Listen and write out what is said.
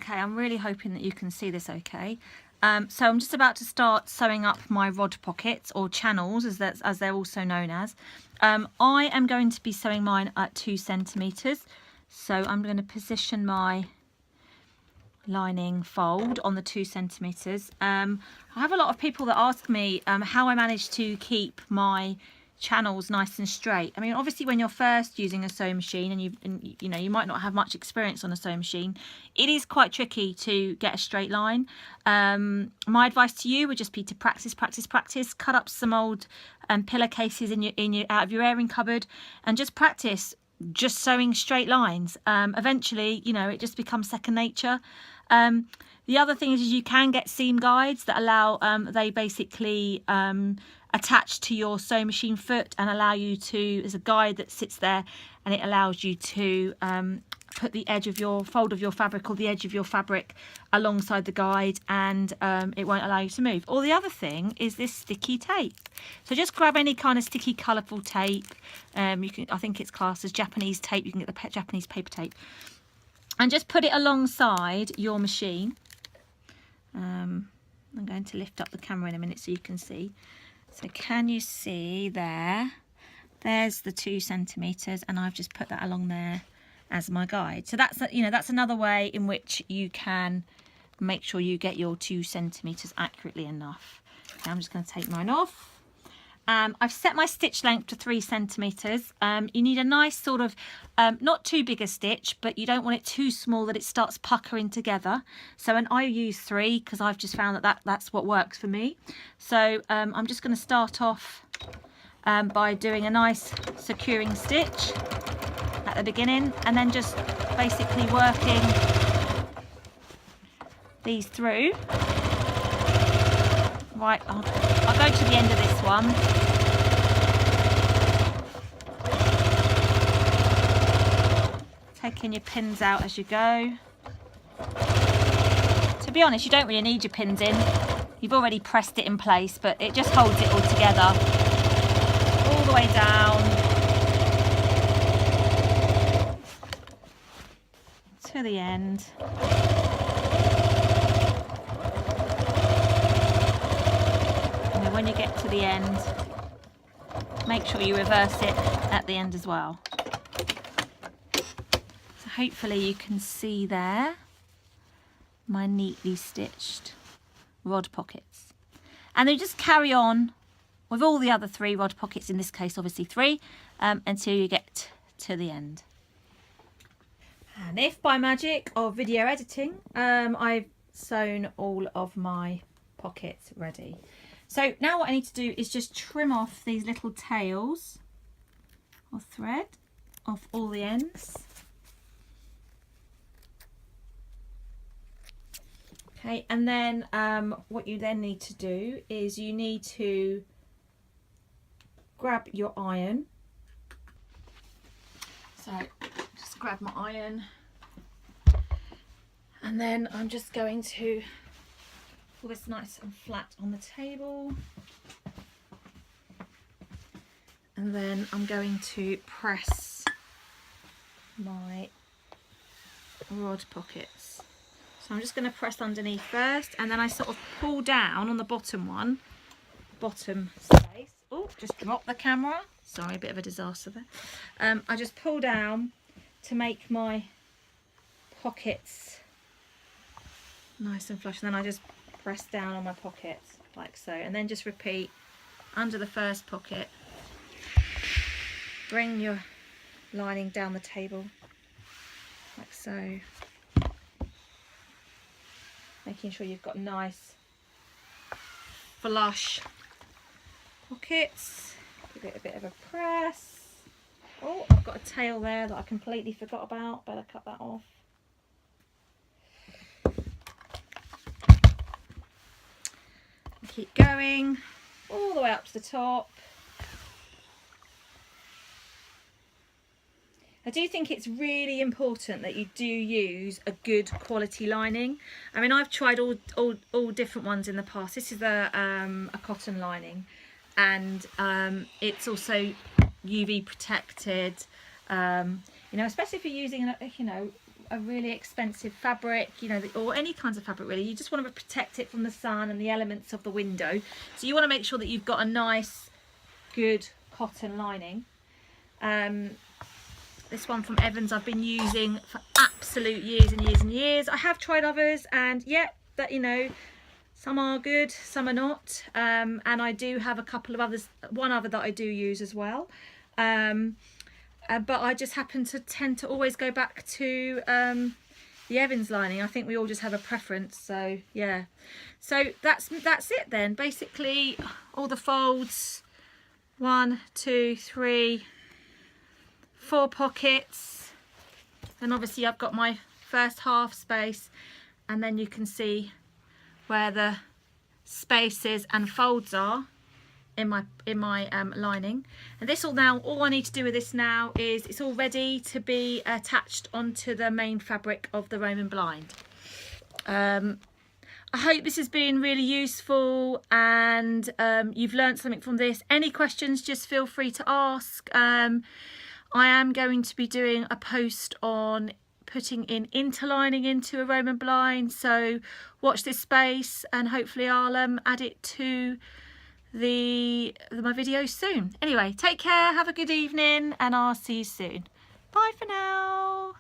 Okay, I'm really hoping that you can see this okay. So I'm just about to start sewing up my rod pockets, or channels as they're also known as. I am going to be sewing mine at 2 centimeters. So I'm going to position my lining fold on the 2 centimeters. I have a lot of people that ask me how I manage to keep my channels nice and straight. I mean, obviously when you're first using a sewing machine and you know you might not have much experience on a sewing machine, it is quite tricky to get a straight line. My advice to you would just be to practice. Cut up some old pillowcases in your out of your airing cupboard and just practice just sewing straight lines. Eventually, you know, it just becomes second nature. The other thing is you can get seam guides that allow they basically attach to your sewing machine foot and allow you to, there's a guide that sits there and it allows you to put the edge of your fold of your fabric or the edge of your fabric alongside the guide, and it won't allow you to move. Or the other thing is this sticky tape. So just grab any kind of sticky colourful tape. You can, I think it's classed as Japanese tape. You can get the Japanese paper tape and just put it alongside your machine. I'm going to lift up the camera in a minute so you can see. So can you see there? There's the 2 centimeters, and I've just put that along there as my guide. So that's, you know, that's another way in which you can make sure you get your 2 centimeters accurately enough. Okay, I'm just going to take mine off. I've set my stitch length to 3 centimeters. You need a nice sort of, not too big a stitch, but you don't want it too small that it starts puckering together. So, and I use 3 because I've just found that that's what works for me. So I'm just going to start off by doing a nice securing stitch at the beginning, and then just basically working these through. Right, I'll go to the end of this one. Taking your pins out as you go. To be honest, you don't really need your pins in. You've already pressed it in place, but it just holds it all together. All the way down to the end. When you get to the end, make sure you reverse it at the end as well. So hopefully you can see there my neatly stitched rod pockets. And then just carry on with all the other 3 rod pockets, in this case obviously 3, until you get to the end. And if by magic of video editing, I've sewn all of my pockets ready. So now what I need to do is just trim off these little tails of thread off all the ends. Okay, and then what you then need to do is you need to grab your iron. So just grab my iron, and then I'm just going to pull this nice and flat on the table, and then I'm going to press my rod pockets. So I'm just going to press underneath first, and then I sort of pull down on the bottom one, bottom space. Oh, just dropped the camera. Sorry, a bit of a disaster there. I just pull down to make my pockets nice and flush, and then I just press down on my pockets like so, and then just repeat under the first pocket. Bring your lining down the table like so, making sure you've got nice flush pockets. Give it a bit of a press. Oh, I've got a tail there that I completely forgot about, better cut that off. Keep going all the way up to the top. I do think it's really important that you do use a good quality lining. I mean, I've tried all different ones in the past. This is a cotton lining, and it's also UV protected. You know, especially if you're using, you know, a really expensive fabric, you know, or any kinds of fabric really, you just want to protect it from the sun and the elements of the window. So you want to make sure that you've got a nice, good cotton lining. This one from Evans I've been using for absolute years and years and years. I have tried others, and yeah, that, you know, some are good, some are not. And I do have a couple of others, one other that I do use as well. But I just happen to tend to always go back to the Evans lining. I think we all just have a preference, so yeah. So that's it then. Basically, all the folds, 1, 2, 3, 4 pockets. And obviously I've got my first half space, and then you can see where the spaces and folds are in my lining. And this all I need to do with this now is it's all ready to be attached onto the main fabric of the Roman blind. I hope this has been really useful, and you've learned something from this. Any questions, just feel free to ask. I am going to be doing a post on putting in interlining into a Roman blind, so watch this space, and hopefully I'll add it to my videos soon. Anyway, take care, have a good evening, and I'll see you soon. Bye for now.